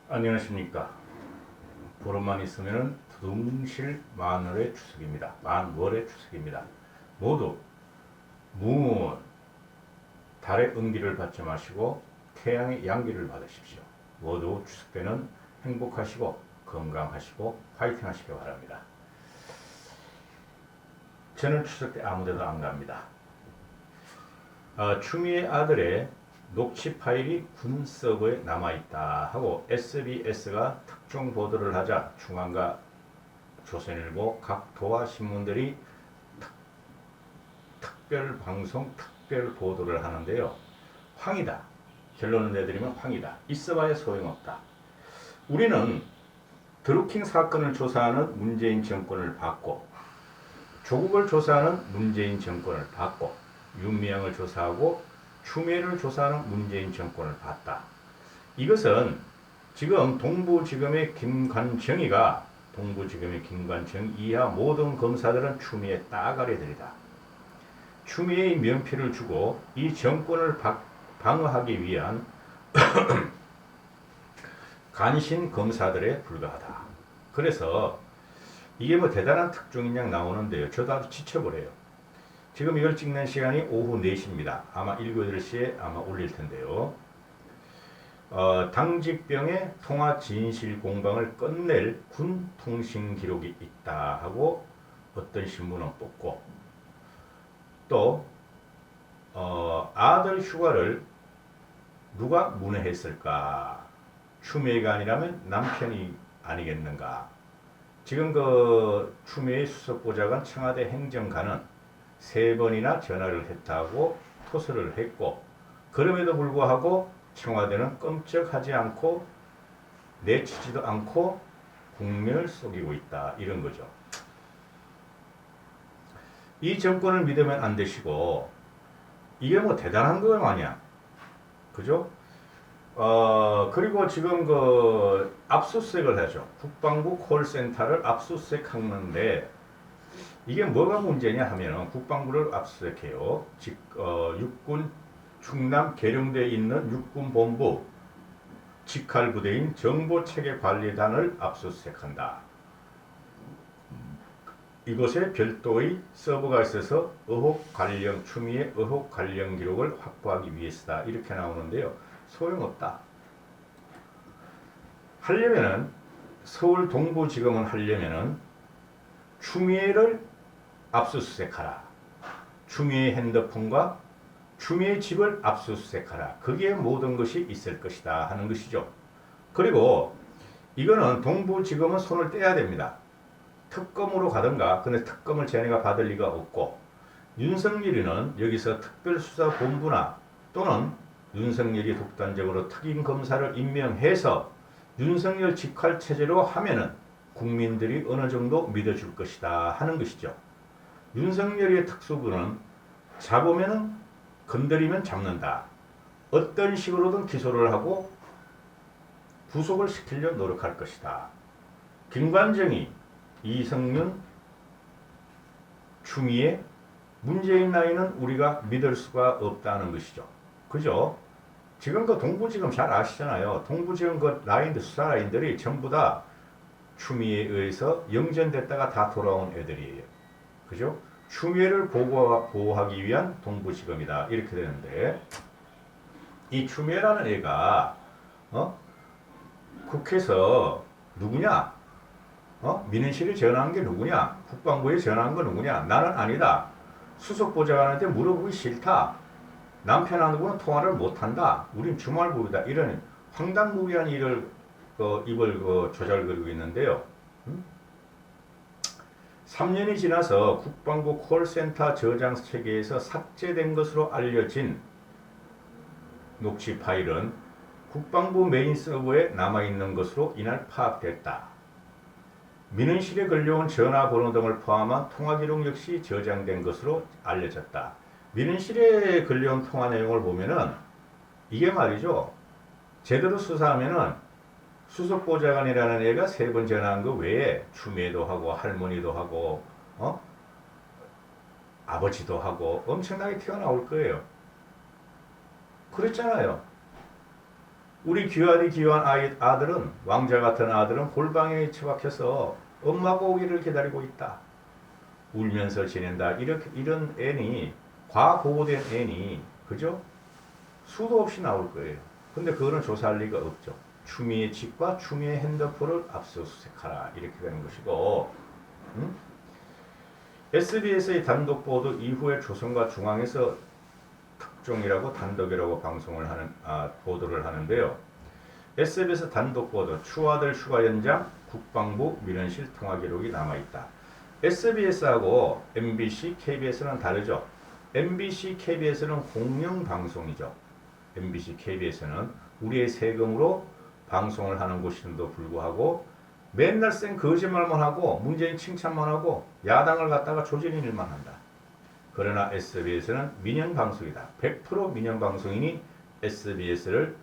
안녕하십니까. 보름만 있으면은 두둥실 만월의 추석입니다. 만월의 추석입니다. 모두 무운 달의 은기를 받지 마시고 태양의 양기를 받으십시오. 모두 추석 때는 행복하시고 건강하시고 화이팅 하시기 바랍니다. 저는 추석 때 아무데도 안 갑니다. 추미애 아들의 녹취 파일이 군 서버에 남아있다 하고 SBS가 특종 보도를 하자 중앙과 조선일보 각 도화 신문들이 특별 방송, 특별 보도를 하는데요. 황이다. 결론을 내드리면 황이다. 있어봐야 소용없다. 우리는 드루킹 사건을 조사하는 문재인 정권을 봤고, 조국을 조사하는 문재인 정권을 봤고, 윤미향을 조사하고 추미애를 조사하는 문재인 정권을 봤다. 이것은 지금 동부지검의 김관정이가 동부지검의 김관정 이하 모든 검사들은 추미애 따가리들이다. 추미애의 면피를 주고 이 정권을 방어하기 위한 간신 검사들에 불과하다. 그래서 이게 뭐 대단한 특종인 양 나오는데요. 저도 아주 지쳐버려요. 지금 이걸 찍는 시간이 오후 4시입니다. 아마 7, 8시에 아마 올릴 텐데요. 당직병의 통화 진실 공방을 끝낼 군 통신 기록이 있다 하고 어떤 신문은 뽑고, 또 아들 휴가를 누가 문의했을까? 추미애가 아니라면 남편이 아니겠는가? 지금 그 추미애 수석보좌관 청와대 행정관은 3번이나 전화를 했다고 토설을 했고, 그럼에도 불구하고 청와대는 끔찍하지 않고 내치지도 않고 국민을 속이고 있다. 이런 거죠. 이 정권을 믿으면 안 되시고, 이게 뭐 대단한 거 아니야. 그죠? 그리고 지금 그 압수수색을 하죠. 국방부 콜센터를 압수수색하는데, 이게 뭐가 문제냐 하면 국방부를 압수수색해요. 육군 충남 계룡대에 있는 육군본부 직할부대인 정보체계관리단을 압수수색한다. 이곳에 별도의 서버가 있어서 추미애 의혹 관련 기록을 확보하기 위해서다. 이렇게 나오는데요. 소용없다. 하려면은 서울 동부지검은 하려면은 추미애를 압수수색하라. 추미애 핸드폰과 추미애 집을 압수수색하라. 거기에 모든 것이 있을 것이다 하는 것이죠. 그리고 이거는 동부지검은 손을 떼야 됩니다. 특검으로 가든가. 근데 특검을 쟤네가 받을 리가 없고, 윤석열이는 여기서 특별수사본부나 또는 윤석열이 독단적으로 특임검사를 임명해서 윤석열 직할체제로 하면은 국민들이 어느 정도 믿어줄 것이다 하는 것이죠. 윤석열의 특수부는 잡으면은 건드리면 잡는다. 어떤 식으로든 기소를 하고 구속을 시키려 노력할 것이다. 김관정이 이성윤, 추미애, 문재인 라인은 우리가 믿을 수가 없다는 것이죠. 그죠? 지금 그 동부지검 잘 아시잖아요. 동부지검 그 라인들, 수사 라인들이 전부 다 추미애에 의해서 영전됐다가 다 돌아온 애들이에요. 그죠? 추미애를 보호하기 위한 동부지검이다. 이렇게 되는데, 이 추미애라는 애가 국회에서 누구냐? 민원실에 전화한 게 누구냐? 국방부에 전화한 거 누구냐? 나는 아니다. 수석보좌관한테 물어보기 싫다. 남편하고는 통화를 못한다. 우린 주말부부다. 이런 황당무계한 일을 입을 조잘거리고 있는데요. 3년이 지나서 국방부 콜센터 저장 체계에서 삭제된 것으로 알려진 녹취 파일은 국방부 메인 서버에 남아있는 것으로 이날 파악됐다. 민원실에 걸려온 전화번호 등을 포함한 통화기록 역시 저장된 것으로 알려졌다. 민원실에 걸려온 통화 내용을 보면은 이게 말이죠. 제대로 수사하면은 수석보좌관이라는 애가 3번 전화한 거 외에 추미애도 하고 할머니도 하고 아버지도 하고 엄청나게 튀어나올 거예요. 그랬잖아요. 우리 귀한 아들은 왕자 같은 아들은 골방에 처박혀서 엄마가 오기를 기다리고 있다. 울면서 지낸다. 이런 애니 과보호된 애니 그죠? 수도 없이 나올 거예요. 근데 그거는 조사할 리가 없죠. 추미애 집과 추미애 핸드폰을 압수수색하라 이렇게 되는 것이고 응? SBS의 단독 보도 이후에 조선과 중앙에서 특종이라고 단독이라고 방송을 하는 보도를 하는데요. SBS 단독 보도 추아들 휴가 현장 국방부 민원실 통화 기록이 남아있다. SBS하고 MBC, KBS는 다르죠. MBC, KBS는 공영방송이죠. MBC, KBS는 우리의 세금으로 방송을 하는 곳인데도 불구하고 맨날 쌩 거짓말만 하고 문재인 칭찬만 하고 야당을 갖다가 조지는 일만 한다. 그러나 SBS는 민영방송이다. 100% 민영방송이니 SBS를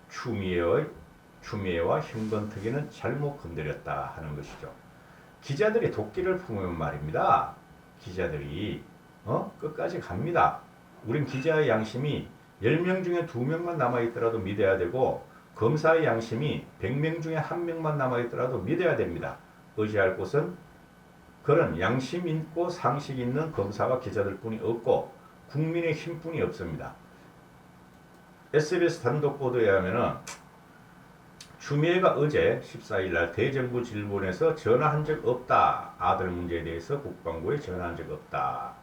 추미애와 형건특위는 잘못 건드렸다 하는 것이죠. 기자들이 도끼를 품으면 말입니다. 기자들이 끝까지 갑니다. 우린 기자의 양심이 10명 중에 2명만 남아있더라도 믿어야 되고 검사의 양심이 100명 중에 1명만 남아있더라도 믿어야 됩니다. 의지할 곳은 그런 양심 있고 상식 있는 검사와 기자들 뿐이 없고 국민의 힘뿐이 없습니다. SBS 단독 보도에 하면은 추미애가 어제 14일 날 대정부 질문에서 전화한 적 없다. 아들 문제에 대해서 국방부에 전화한 적 없다.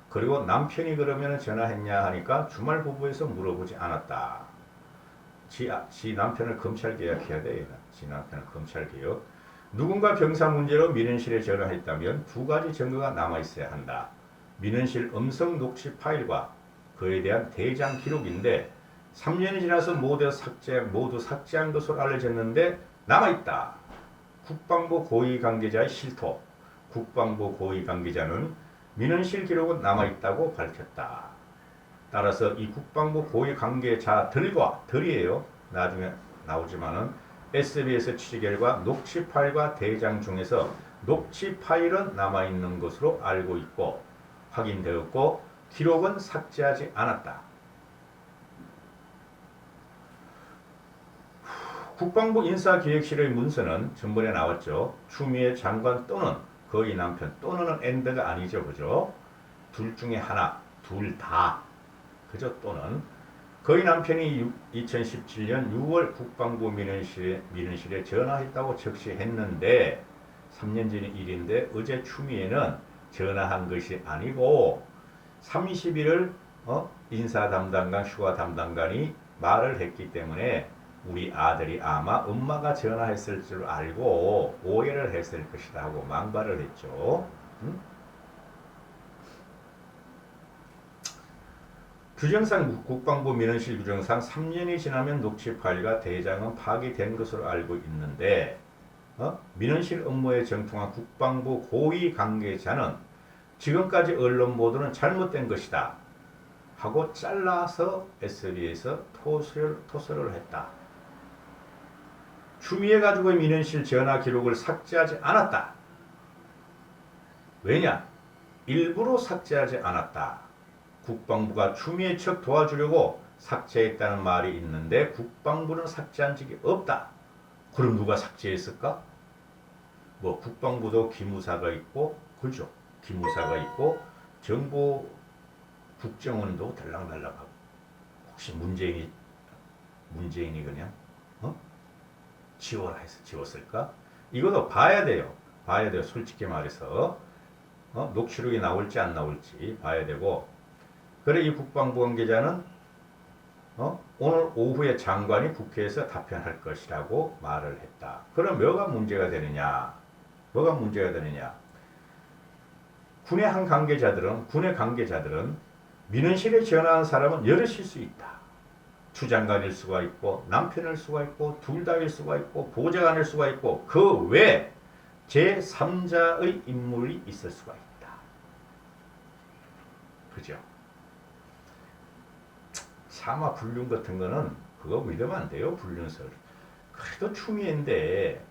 그리고 남편이 그러면 전화했냐 하니까 주말 부부에서 물어보지 않았다. 지 남편을 검찰 개혁해야 돼. 지 남편을 검찰 개혁. 누군가 병사 문제로 민원실에 전화했다면 2가지 증거가 남아있어야 한다. 민원실 음성 녹취 파일과 그에 대한 대장 기록인데 3년이 지나서 모두 삭제한 것으로 알려졌는데 남아있다. 국방부 고위 관계자의 실토. 국방부 고위 관계자는 민원실 기록은 남아있다고 밝혔다. 따라서 이 국방부 고위 관계자들이에요. 나중에 나오지만은 SBS 취재 결과 녹취 파일과 대장 중에서 녹취 파일은 남아있는 것으로 알고 있고 확인되었고 기록은 삭제하지 않았다. 국방부 인사기획실의 문서는 전번에 나왔죠. 추미애 장관 또는 거의 남편 또는 엔드가 아니죠. 그죠? 둘 중에 하나, 둘 다. 그죠? 또는 거의 남편이 2017년 6월 국방부 민원실에 전화했다고 적시했는데 3년 전 일인데 어제 추미애는 전화한 것이 아니고 31일 인사 담당관, 휴가 담당관이 말을 했기 때문에 우리 아들이 아마 엄마가 전화했을 줄 알고 오해를 했을 것이다 하고 망발을 했죠. 규정상 국방부 민원실 규정상 3년이 지나면 녹취 파일과 대장은 파기된 것으로 알고 있는데 민원실 업무에 정통한 국방부 고위 관계자는 지금까지 언론 보도는 잘못된 것이다 하고 잘라서 SBS에서 토설을 했다. 추미애 가족의 민원실 전화 기록을 삭제하지 않았다. 왜냐? 일부러 삭제하지 않았다. 국방부가 추미애 측 도와주려고 삭제했다는 말이 있는데 국방부는 삭제한 적이 없다. 그럼 누가 삭제했을까? 뭐 국방부도 기무사가 있고 그죠? 기무사가 있고 정보 국정원도 달랑달랑하고 혹시 문재인이 그냥 지워라 해서 지웠을까? 이것도 봐야 돼요. 솔직히 말해서 녹취록이 나올지 안 나올지 봐야 되고 그래 이 국방부 관계자는 오늘 오후에 장관이 국회에서 답변할 것이라고 말을 했다. 그럼 뭐가 문제가 되느냐? 군의 관계자들은 민원실에 전화한 사람은 여럿일 수 있다. 추장관일 수가 있고 남편일 수가 있고 둘 다일 수가 있고 보좌관일 수가 있고 그 외 제3자의 인물이 있을 수가 있다. 그죠? 차마 불륜 같은 거는 그거 믿으면 안 돼요. 불륜설. 그래도 추미애인데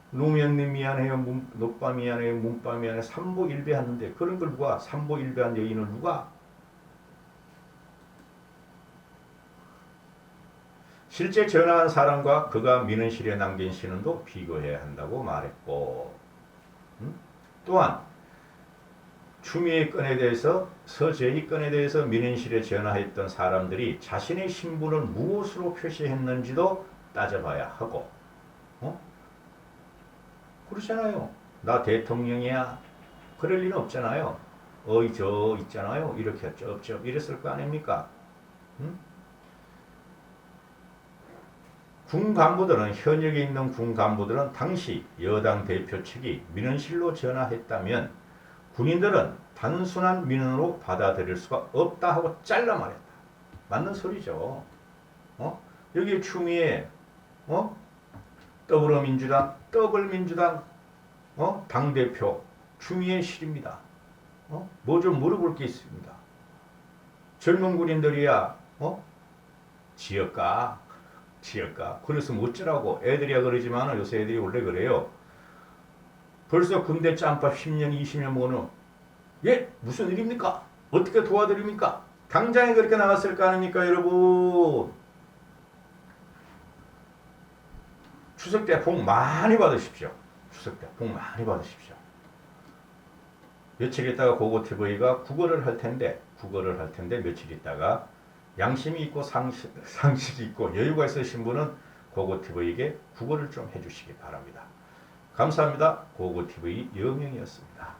노무현님 미안해요. 노빠 미안해요. 문빠 미안해요. 삼보일배 하는데 그런 걸 누가 삼보일배한 여인을 누가 실제 전화한 사람과 그가 민원실에 남긴 신원도 비교해야 한다고 말했고, 또한 추미애 건에 대해서 서재희 건에 대해서 민원실에 전화했던 사람들이 자신의 신분을 무엇으로 표시했는지도 따져봐야 하고, 그렇잖아요. 나 대통령이야. 그럴 리는 없잖아요. 어이 저 있잖아요. 이렇게 쩝쩝 이랬을 거 아닙니까? 군 간부들은 현역에 있는 군 간부들은 당시 여당 대표 측이 민원실로 전화했다면 군인들은 단순한 민원으로 받아들일 수가 없다 하고 잘라 말했다. 맞는 소리죠. 여기 추미애 더불어민주당 당대표 추미애 실입니다. 뭐 좀 물어볼 게 있습니다. 젊은 군인들이야 지역가 그래서 어쩌라고 애들이야 그러지만 요새 애들이 원래 그래요. 벌써 군대 짬밥 10년 20년 먹는 예? 무슨 일입니까? 어떻게 도와드립니까? 당장에 그렇게 나왔을 거 아닙니까 여러분. 추석 때 복 많이 받으십시오. 추석 때 복 많이 받으십시오. 며칠 있다가 고고TV가 국어를 할 텐데 며칠 있다가 양심이 있고 상식이 있고 여유가 있으신 분은 고고TV에게 국어를 좀 해주시기 바랍니다. 감사합니다. 고고TV 여명이었습니다.